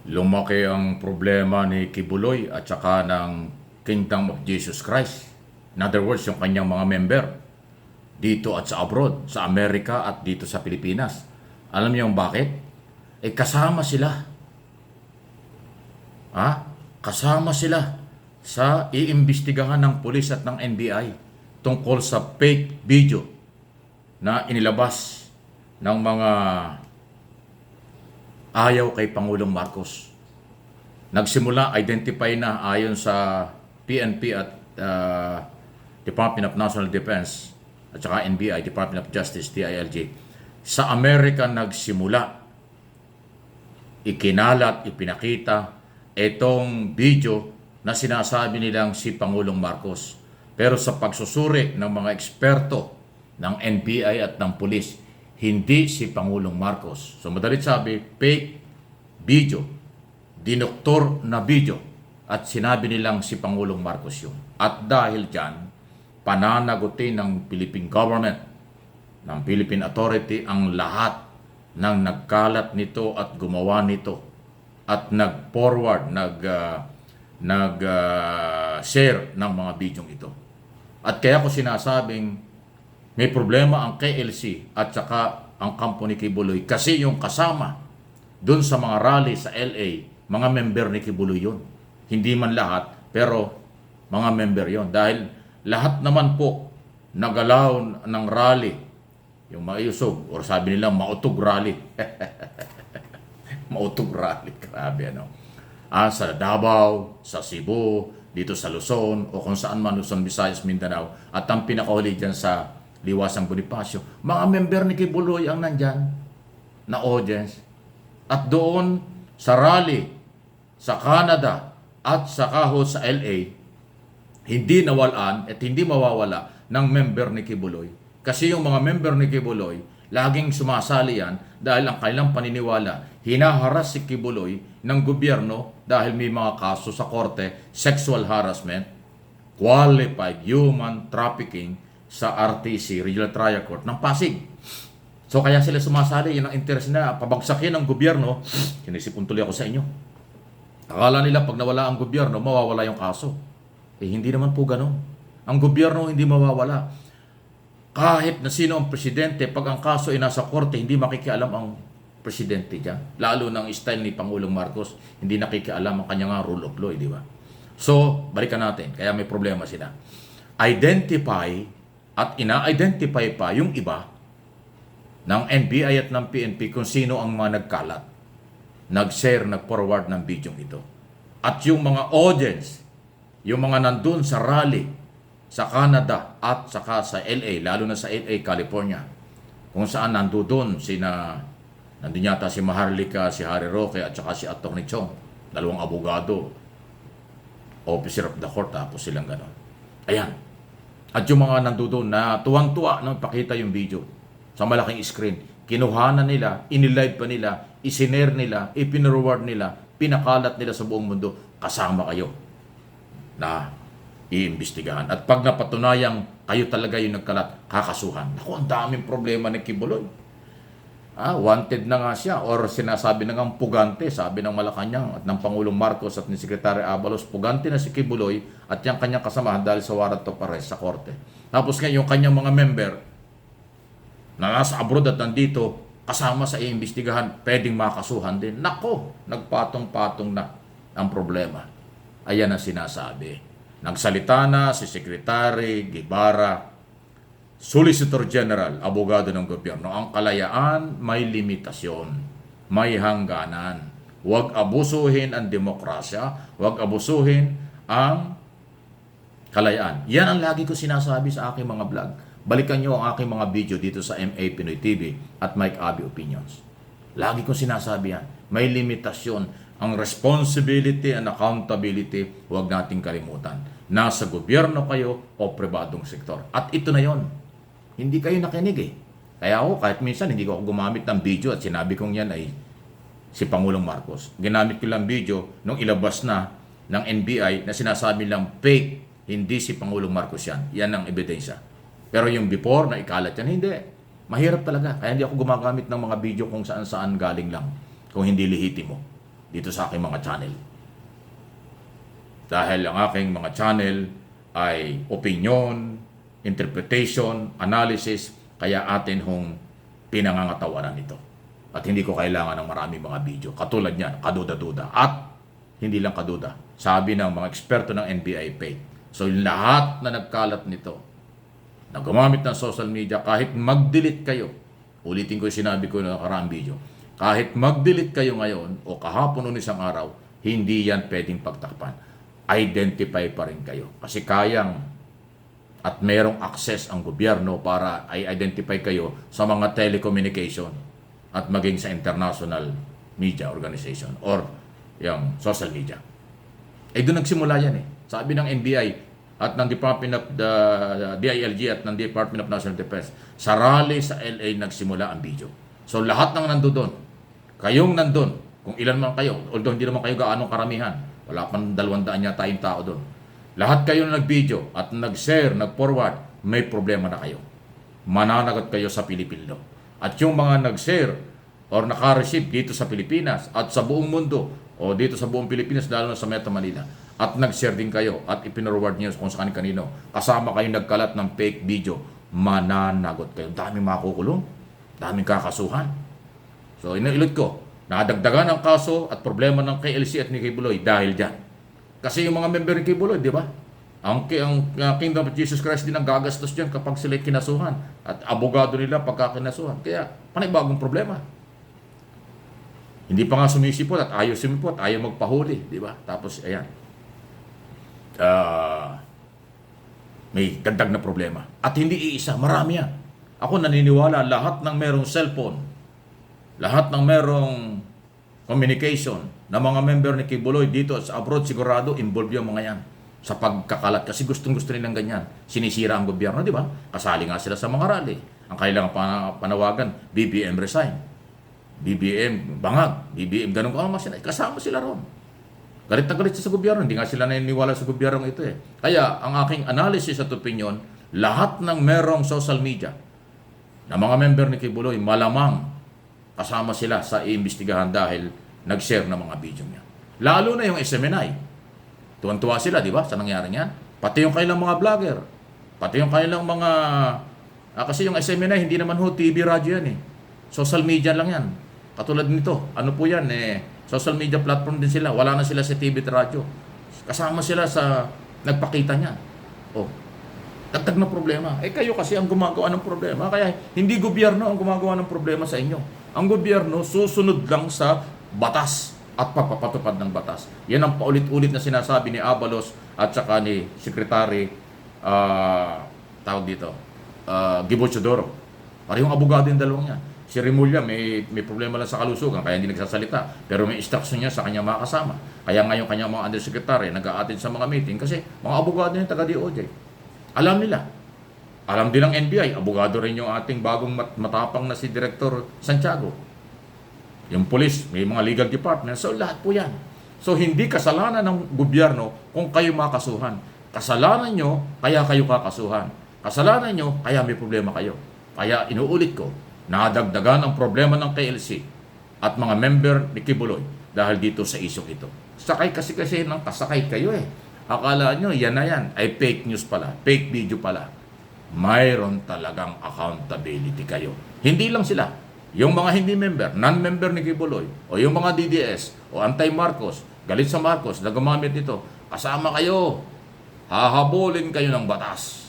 lumaki ang problema ni Kibuloy at saka ng Kingdom of Jesus Christ. In other words, yung kanyang mga member dito at sa abroad, sa Amerika at dito sa Pilipinas. Alam niyo yung bakit? Kasama sila. Kasama sila sa iimbestigahan ng pulis at ng NBI tungkol sa fake video na inilabas ng mga ayaw kay Pangulong Marcos. Nagsimula, identify na ayon sa PNP at Department of National Defense at saka NBI, Department of Justice, DILG. Sa Amerika nagsimula, ikinalat, ipinakita itong video na sinasabi nilang si Pangulong Marcos. Pero sa pagsusuri ng mga eksperto ng NBI at ng pulis, hindi si Pangulong Marcos. So madalit sabi, fake video, dinoktor na video, at sinabi nilang si Pangulong Marcos yun. At dahil dyan, pananagutin ng Philippine government, ng Philippine Authority, ang lahat ng nagkalat nito at gumawa nito at nag-forward, nag-share ng mga bidyong ito. At kaya ko sinasabing may problema ang KLC at saka ang kampo ni Kibuloy kasi yung kasama dun sa mga rally sa LA, mga member ni Kibuloy yun. Hindi man lahat, pero mga member yon. Dahil lahat naman po nagalaw ng rally, yung maayusog, or sabi nila mautog rally. Mautog rally, grabe ano. Sa Davao, sa Cebu, dito sa Luzon, o kung saan man, Luzon, Visayas, Mindanao, at ang pinakahuli dyan sa Liwasang Bonifacio, mga member ni Kibuloy ang nandyan na audience. At doon sa rally sa Canada at sa kahon sa LA, hindi nawalaan at hindi mawawala ng member ni Kibuloy. Kasi yung mga member ni Kibuloy, laging sumasali yan dahil ang kanilang paniniwala, hinaharas si Kibuloy ng gobyerno dahil may mga kaso sa korte, sexual harassment, qualified human trafficking sa RTC, Regional Trial Court ng Pasig. So kaya sila sumasali, yun ang interest na pabagsakin ng gobyerno. Sinisipon tuloy ako sa inyo. Akala nila pag nawala ang gobyerno, mawawala yung kaso. Hindi naman po ganun. Ang gobyerno hindi mawawala. Kahit na sino ang presidente, pag ang kaso ay nasa korte, hindi makikialam ang presidente dyan. Lalo ng style ni Pangulong Marcos, hindi nakikialam ang kanyang rule of law, di ba? So, balikan natin. Kaya may problema sila. Identify at ina-identify pa yung iba ng NBI at ng PNP kung sino ang mga nagkalat, nag-share, nag-forward ng video ito. At yung mga audience, yung mga nandun sa rally, sa Canada at saka sa LA, lalo na sa LA, California, kung saan nandun nandun yata si Maharlika, si Harry Roque at saka si Atty. Chong, dalawang abogado, officer of the court, tapos silang gano'n. Ayan. At yung mga nandun na tuwang-tuwa nang pakita yung video sa malaking screen, kinuhanan nila, inilive pa nila, isinare nila, ipinreward nila, pinakalat nila sa buong mundo, kasama kayo na iimbestigahan. At pag napatunayang kayo talaga yung nagkalat, kakasuhan. Naku, ang daming problema ni Kibuloy. Wanted na nga siya, or sinasabi na nga pugante, sabi ng Malacanang at ng Pangulong Marcos at ni Secretary Abalos, pugante na si Kibuloy at yung kanyang kasamahan dahil sa warrant of arrest sa korte. Tapos ngayon, yung kanyang mga member na nasa abroad at nandito, kasama sa iimbestigahan, pwedeng makasuhan din. Nako, nagpatong-patong na ang problema. Ayan ang sinasabi. Nagsalita na si Secretary Guevara, Solicitor General, abogado ng gobyerno. Ang kalayaan may limitasyon, may hangganan. Huwag abusuhin ang demokrasya, huwag abusuhin ang kalayaan. Yan ang lagi ko sinasabi sa aking mga vlog. Balikan nyo ang aking mga video dito sa MA Pinoy TV at Mike Abby Opinions. Lagi ko sinasabi yan. May limitasyon. Ang responsibility and accountability, huwag nating kalimutan. Nasa gobyerno kayo o pribadong sektor. At ito na yon. Hindi kayo nakinig eh. Kaya ako, kahit minsan, hindi ko ako gumamit ng video at sinabi kong yan ay si Pangulong Marcos. Ginamit ko lang video nung ilabas na ng NBI na sinasabi lang fake, hindi si Pangulong Marcos yan. Yan ang ebidensya. Pero yung before na ikalat yan, hindi. Mahirap talaga. Kaya hindi ako gumagamit ng mga video kung saan-saan galing lang. Kung hindi lehitimo. dito sa aking mga channel. Dahil ang aking mga channel ay opinion, interpretation, analysis, kaya atin hong pinangangatawanan ito. At hindi ko kailangan ng maraming mga video. Katulad niyan, kaduda-duda. At hindi lang kaduda. Sabi ng mga eksperto ng NBI Pay. So yung lahat na nagkalat nito, na gumamit ng social media, kahit mag-delete kayo, ulitin ko yung sinabi ko na nakaraang video, kahit mag-delete kayo ngayon o kahapon o isang araw, hindi yan pwedeng pagtakpan. Identify pa rin kayo. Kasi kayang at merong access ang gobyerno para i-identify kayo sa mga telecommunication at maging sa international media organization or yung social media. Doon nagsimula yan eh. Sabi ng NBI at ng Department of the DILG at ng Department of National Defense, sa rally sa LA nagsimula ang video. So lahat ng nandoon, kayong nandun, kung ilan man kayo, although hindi naman kayo gaano karamihan, wala pang 200 yata yung tao doon. Lahat kayo na nag-video at nag-share, nag-forward, may problema na kayo. Mananagot kayo sa Pilipino. At yung mga nag-share or naka-receive dito sa Pilipinas at sa buong mundo o dito sa buong Pilipinas, lalo na sa Metro Manila, at nag-share din kayo at ipinarward niyo kung saan kanino, kasama kayo nagkalat ng fake video, mananagot kayo. Daming makukulong, daming kakasuhan. So iniulit ko, nadagdagan ang kaso at problema ng KLC at ni Kibuloy dahil dyan. Kasi yung mga member ni Kibuloy, di ba? Ang Kingdom of Jesus Christ din ang gagastos dyan kapag sila kinasuhan. At abogado nila pagka kinasuhan. Kaya panibagong problema. Hindi pa nga sumisipot at ayaw sumipot, ayaw magpahuli, di ba? Tapos, ayan. May dagdag na problema. At hindi iisa, marami yan. Ako naniniwala, lahat ng merong cellphone, lahat ng merong communication na mga member ni Kibuloy dito sa abroad, sigurado involved yung mga yan sa pagkakalat. Kasi gustong-gusto nilang ganyan. Sinisira ang gobyerno, di ba? Kasali nga sila sa mga rally. Ang kailangan panawagan, BBM resign. BBM bangag. BBM ganun ko. Kasama sila ron. Galit na galit sa gobyerno. Hindi nga sila naniniwala sa gobyerno ito eh. Kaya ang aking analysis at opinion, lahat ng merong social media na mga member ni Kibuloy, malamang kasama sila sa iimbestigahan dahil nag-share ng mga video niya. Lalo na yung SMNI. Tuwan-tuwa sila, di ba, sa nangyari niyan? Pati yung kailang mga vlogger. Pati yung kailang mga... kasi yung SMNI, hindi naman ho TV, radyo yan eh. Social media lang yan. Katulad nito, ano po yan eh, social media platform din sila. Wala na sila sa TV at radyo. Kasama sila sa nagpakita niya. Oh, dagdag na problema. Kayo kasi ang gumagawa ng problema. Kaya hindi gobyerno ang gumagawa ng problema sa inyo. Ang gobyerno susunod lang sa batas at papapatupad ng batas. Yan ang paulit-ulit na sinasabi ni Abalos at saka ni Secretary tawag dito, Gibo Chodoro. Parehong abogado yung dalawang yan. Si Remulla may problema lang sa kalusugan kaya hindi nagsasalita. Pero may instruction niya sa kanyang mga kasama. Kaya ngayon kanyang mga undersecretary nag-a-attend sa mga meeting kasi mga abogado yung taga-DOJ. Alam nila. Alam din ng NBI. Abogado rin yung ating bagong matapang na si Director Santiago. Yung police, may mga legal department. So lahat po yan. So hindi kasalanan ng gobyerno kung kayo makasuhan. Kasalanan nyo, kaya kayo kakasuhan. Kasalanan nyo, kaya may problema kayo. Kaya inuulit ko, nadagdagan ang problema ng KLC at mga member ni Kibuloy dahil dito sa isyong ito. Sakay kasi ng kasakay kayo eh. Akala nyo, yan na yan, ay fake news pala, fake video pala. Mayroon talagang accountability kayo. Hindi lang sila. Yung mga hindi member, non-member ni Kibuloy, o yung mga DDS, o anti-Marcos, galit sa Marcos na gumamit nito, kasama kayo. Hahabulin kayo ng batas.